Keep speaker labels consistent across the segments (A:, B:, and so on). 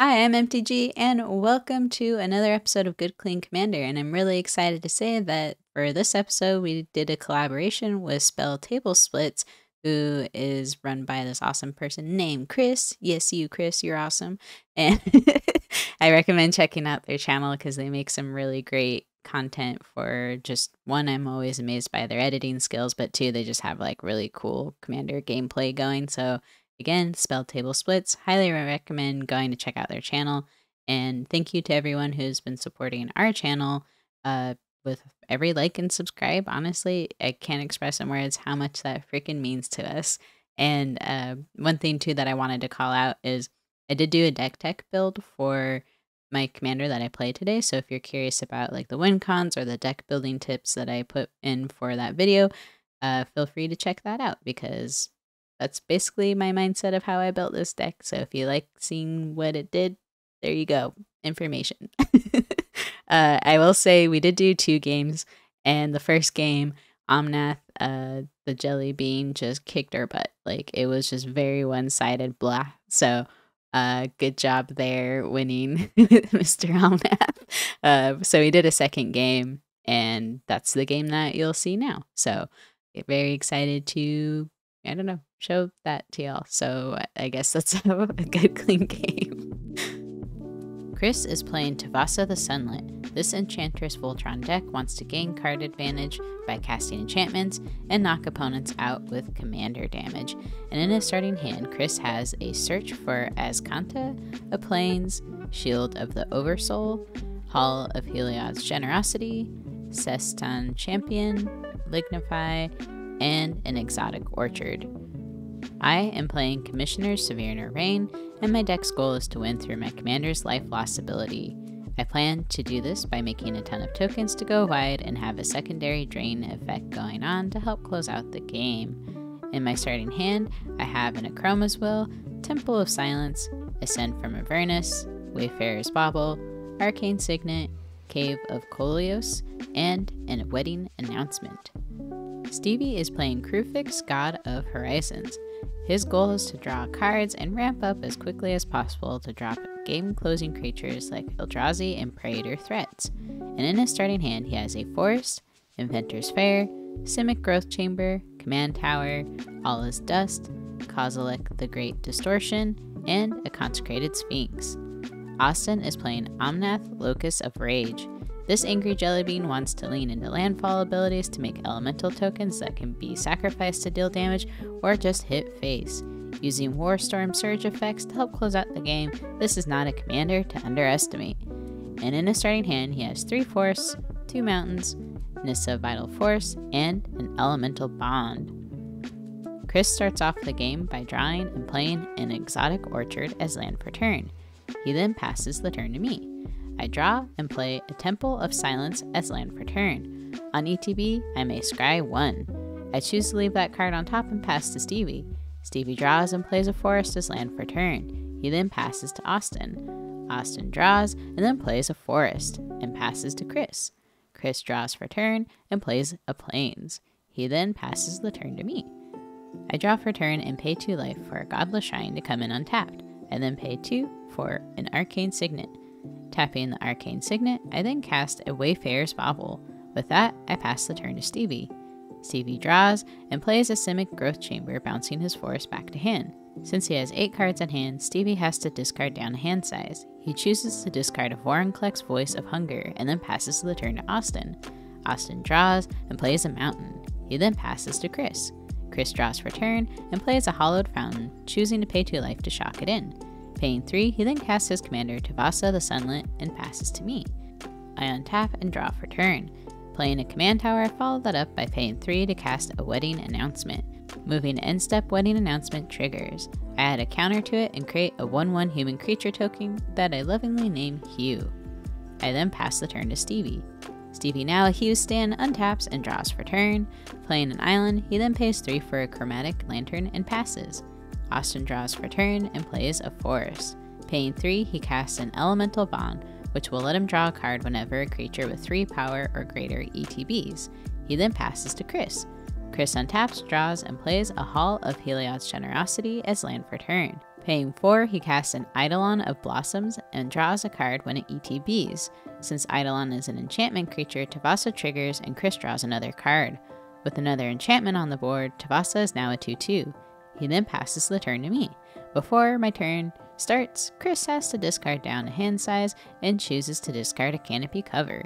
A: Hi, I'm eMpTyG, and welcome to another episode of Good Clean Commander. And I'm really excited to say that for this episode, we did a collaboration with SpellTable Splits, who is run by this awesome person named Chris. Yes, you, Chris, you're awesome. And I recommend checking out their channel because they make some really great content for just one, I'm always amazed by their editing skills, but two, they just have like really cool Commander gameplay going. So again, SpellTable Splits. Highly recommend going to check out their channel. And thank you to everyone who's been supporting our channel with every like and subscribe. Honestly, I can't express in words how much that freaking means to us. And one thing, too, that I wanted to call out is I did do a deck tech build for my commander that I played today. So if you're curious about like the win cons or the deck building tips that I put in for that video, feel free to check that out because that's basically my mindset of how I built this deck. So if you like seeing what it did, there you go. Information. I will say we did do 2 games. And the first game, Omnath, the jelly bean, just kicked our butt. Like, it was just very one-sided, blah. So good job there winning Mr. Omnath. So we did a second game, and that's the game that you'll see now. So get very excited to, I don't know, show that to y'all. So I guess that's a good clean game. Chris is playing Tuvasa the Sunlit. This Enchantress Voltron deck wants to gain card advantage by casting enchantments and knock opponents out with commander damage. And in his starting hand, Chris has a Search for Azcanta, a Plains, Shield of the Oversoul, Hall of Heliod's Generosity, Ceston Champion, Lignify, and an Exotic Orchard. I am playing Commissioner Severina Raine, and my deck's goal is to win through my commander's life loss ability. I plan to do this by making a ton of tokens to go wide and have a secondary drain effect going on to help close out the game. In my starting hand, I have an Achroma's Will, Temple of Silence, Ascent from Avernus, Wayfarer's Bauble, Arcane Signet, Cave of Kolios, and a Wedding Announcement. Stevie is playing Kruphix, God of Horizons. His goal is to draw cards and ramp up as quickly as possible to drop game-closing creatures like Eldrazi and Praetor threats. And in his starting hand, he has a Forest, Inventor's Fair, Simic Growth Chamber, Command Tower, All is Dust, Kozilek the Great Distortion, and a Consecrated Sphinx. Austin is playing Omnath, Locus of Rage. This angry jellybean wants to lean into landfall abilities to make elemental tokens that can be sacrificed to deal damage or just hit face. Using Warstorm Surge effects to help close out the game, this is not a commander to underestimate. And in his starting hand, he has 3 forests, 2 mountains, Nissa Vital Force, and an Elemental Bond. Chris starts off the game by drawing and playing an Exotic Orchard as land for turn. He then passes the turn to me. I draw and play a Temple of Silence as land for turn. On ETB, I may scry 1. I choose to leave that card on top and pass to Stevie. Stevie draws and plays a Forest as land for turn. He then passes to Austin. Austin draws and then plays a Forest and passes to Chris. Chris draws for turn and plays a Plains. He then passes the turn to me. I draw for turn and pay 2 life for a Godless Shrine to come in untapped. I then pay 2 for an Arcane Signet. Tapping the Arcane Signet, I then cast a Wayfarer's Bauble. With that, I pass the turn to Stevie. Stevie draws and plays a Simic Growth Chamber, bouncing his forest back to hand. Since he has 8 cards in hand, Stevie has to discard down a hand size. He chooses to discard a Vorinclex Voice of Hunger and then passes the turn to Austin. Austin draws and plays a Mountain. He then passes to Chris. Chris draws for turn and plays a Hollowed Fountain, choosing to pay 2 life to shock it in. Paying 3, he then casts his commander Tuvasa the Sunlit and passes to me. I untap and draw for turn. Playing a command tower, I follow that up by paying 3 to cast a Wedding Announcement. Moving end step Wedding Announcement triggers. I add a counter to it and create a 1/1 human creature token that I lovingly name Hugh. I then pass the turn to Stevie. Stevie now a Hugh stand untaps and draws for turn. Playing an island, he then pays 3 for a Chromatic Lantern and passes. Austin draws for turn and plays a Forest. Paying 3, he casts an Elemental Bond, which will let him draw a card whenever a creature with 3 power or greater ETBs. He then passes to Chris. Chris untaps, draws, and plays a Hall of Heliod's Generosity as land for turn. Paying 4, he casts an Eidolon of Blossoms and draws a card when it ETBs. Since Eidolon is an enchantment creature, Tuvasa triggers and Chris draws another card. With another enchantment on the board, Tuvasa is now a 2/2. He then passes the turn to me. Before my turn starts, Chris has to discard down a hand size and chooses to discard a canopy cover.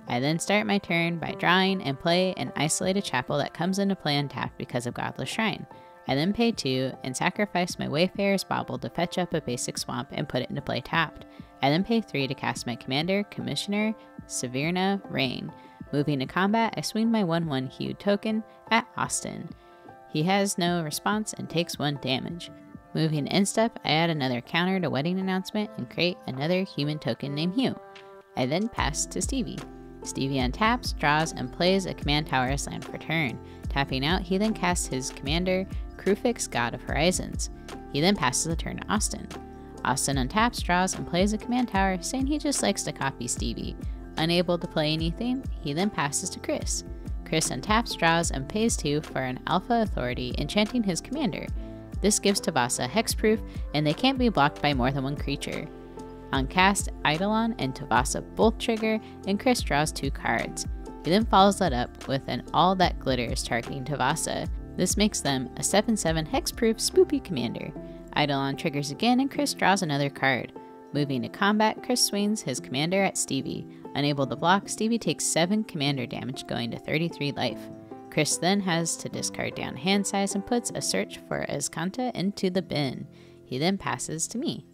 A: I then start my turn by drawing and play an isolated chapel that comes into play untapped because of Godless Shrine. I then pay 2 and sacrifice my Wayfarer's Bauble to fetch up a basic swamp and put it into play tapped. I then pay 3 to cast my commander, Commissioner Severina Raine. Moving to combat, I swing my 1/1 hued token at Austin. He has no response and takes 1 damage. Moving in step, I add another counter to Wedding Announcement and create another human token named Hugh. I then pass to Stevie. Stevie untaps, draws, and plays a command tower as land for turn. Tapping out, he then casts his commander, Kruphix, God of Horizons. He then passes the turn to Austin. Austin untaps, draws, and plays a command tower, saying he just likes to copy Stevie. Unable to play anything, he then passes to Chris. Chris untaps, draws, and pays 2 for an Alpha Authority, enchanting his commander. This gives Tuvasa hexproof, and they can't be blocked by more than 1 creature. On cast, Eidolon and Tuvasa both trigger, and Chris draws 2 cards. He then follows that up with an All That Glitters targeting Tuvasa. This makes them a 7/7 hexproof spoopy commander. Eidolon triggers again, and Chris draws another card. Moving to combat, Chris swings his commander at Stevie. Unable to block, Stevie takes 7 commander damage, going to 33 life. Chris then has to discard down hand size and puts a Search for Azcanta into the bin. He then passes to me.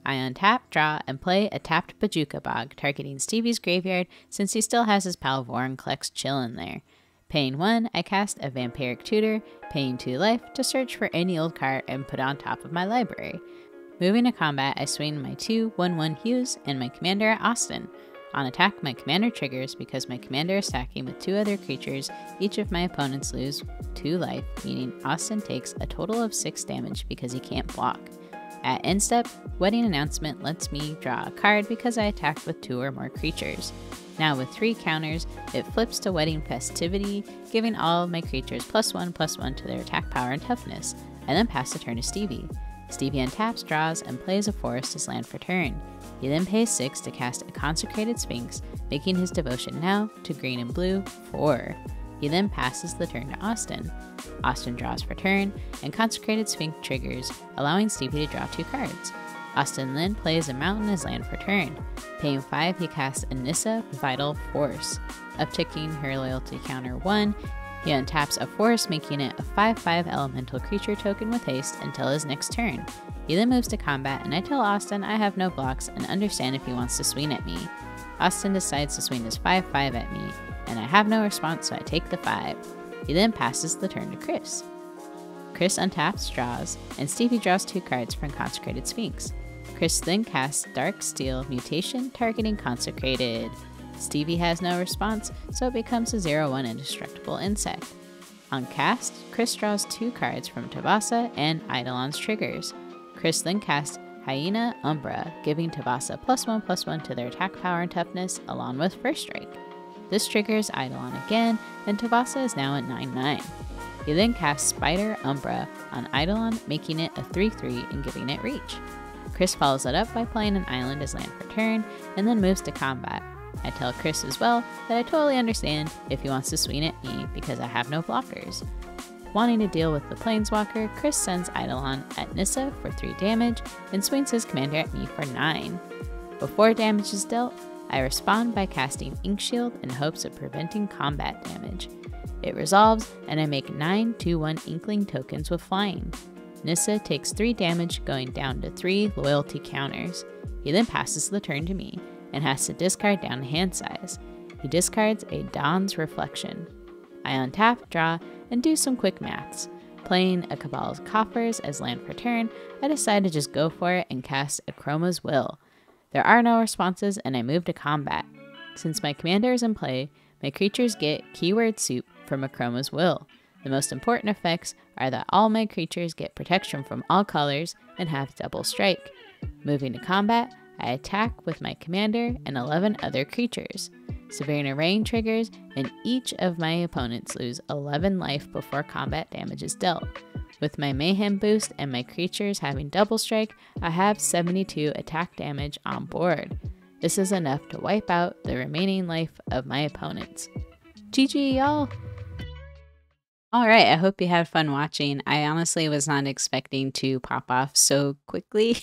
A: I untap, draw, and play a tapped Bajuka Bog, targeting Stevie's graveyard since he still has his pal Vorinclex chillin' there. Paying 1, I cast a Vampiric Tutor, paying 2 life to search for any old card and put on top of my library. Moving to combat, I swing my 2 1/1 Hues and my commander at Austin. On attack, my commander triggers because my commander is stacking with 2 other creatures. Each of my opponents lose 2 life, meaning Austin takes a total of 6 damage because he can't block. At end step, Wedding Announcement lets me draw a card because I attacked with 2 or more creatures. Now with 3 counters, it flips to Wedding Festivity, giving all of my creatures +1/+1 to their attack power and toughness. I then pass the turn to Stevie. Stevie untaps, draws, and plays a forest as land for turn. He then pays 6 to cast a Consecrated Sphinx, making his devotion now to green and blue 4. He then passes the turn to Austin. Austin draws for turn, and Consecrated Sphinx triggers, allowing Stevie to draw 2 cards. Austin then plays a mountain as land for turn. Paying 5, he casts Anissa Vital Force. Upticking her loyalty counter 1, he untaps a forest, making it a 5/5 elemental creature token with haste until his next turn. He then moves to combat, and I tell Austin I have no blocks and understand if he wants to swing at me. Austin decides to swing his 5/5 at me, and I have no response, so I take the 5. He then passes the turn to Chris. Chris untaps, draws, and Stevie draws 2 cards from Consecrated Sphinx. Chris then casts Dark Steel Mutation, targeting Consecrated. Stevie has no response, so it becomes a 0/1 indestructible insect. On cast, Chris draws 2 cards from Tuvasa and Eidolon's triggers. Chris then casts Hyena Umbra, giving Tuvasa +1/+1 to their attack power and toughness, along with First Strike. This triggers Eidolon again, and Tuvasa is now at 9/9. He then casts Spider Umbra on Eidolon, making it a 3/3 and giving it reach. Chris follows it up by playing an island as land for turn, and then moves to combat. I tell Chris as well that I totally understand if he wants to swing at me because I have no blockers. Wanting to deal with the Planeswalker, Chris sends Eidolon at Nissa for 3 damage and swings his commander at me for 9. Before damage is dealt, I respond by casting Ink Shield in hopes of preventing combat damage. It resolves, and I make 9 2/1 Inkling tokens with flying. Nissa takes 3 damage, going down to 3 loyalty counters. He then passes the turn to me, and has to discard down hand size. He discards a Dawn's Reflection. I untap, draw, and do some quick maths. Playing a Cabal's Coffers as land for turn, I decide to just go for it and cast a Chroma's Will. There are no responses, and I move to combat. Since my commander is in play, my creatures get keyword soup from a Chroma's Will. The most important effects are that all my creatures get protection from all colors and have double strike. Moving to combat, I attack with my commander and 11 other creatures. Severina Raine triggers, and each of my opponents lose 11 life before combat damage is dealt. With my Mayhem boost and my creatures having double strike, I have 72 attack damage on board. This is enough to wipe out the remaining life of my opponents. GG, y'all! Alright, I hope you had fun watching. I honestly was not expecting to pop off so quickly,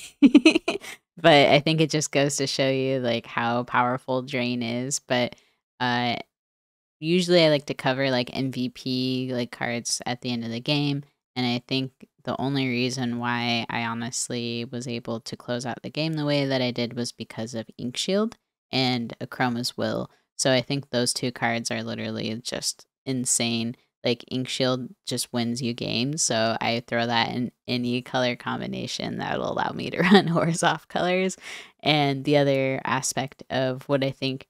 A: but I think it just goes to show you like how powerful Drain is. But usually I like to cover like MVP like cards at the end of the game, and I think the only reason why I honestly was able to close out the game the way that I did was because of Ink Shield and Chroma's Will. So I think those two cards are literally just insane. Like Ink Shield just wins you games, so I throw that in any color combination that'll allow me to run horse off colors. And the other aspect of what I think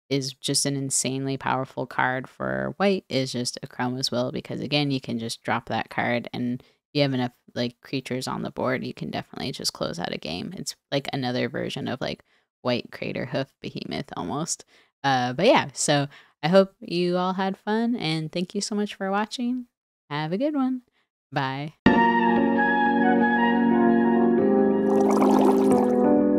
A: is just an insanely powerful card for white is just a Chroma's Will, because again, you can just drop that card, and if you have enough like creatures on the board, you can definitely just close out a game. It's like another version of like white Crater Hoof Behemoth almost. But yeah, so I hope you all had fun, and thank you so much for watching. Have a good one. Bye.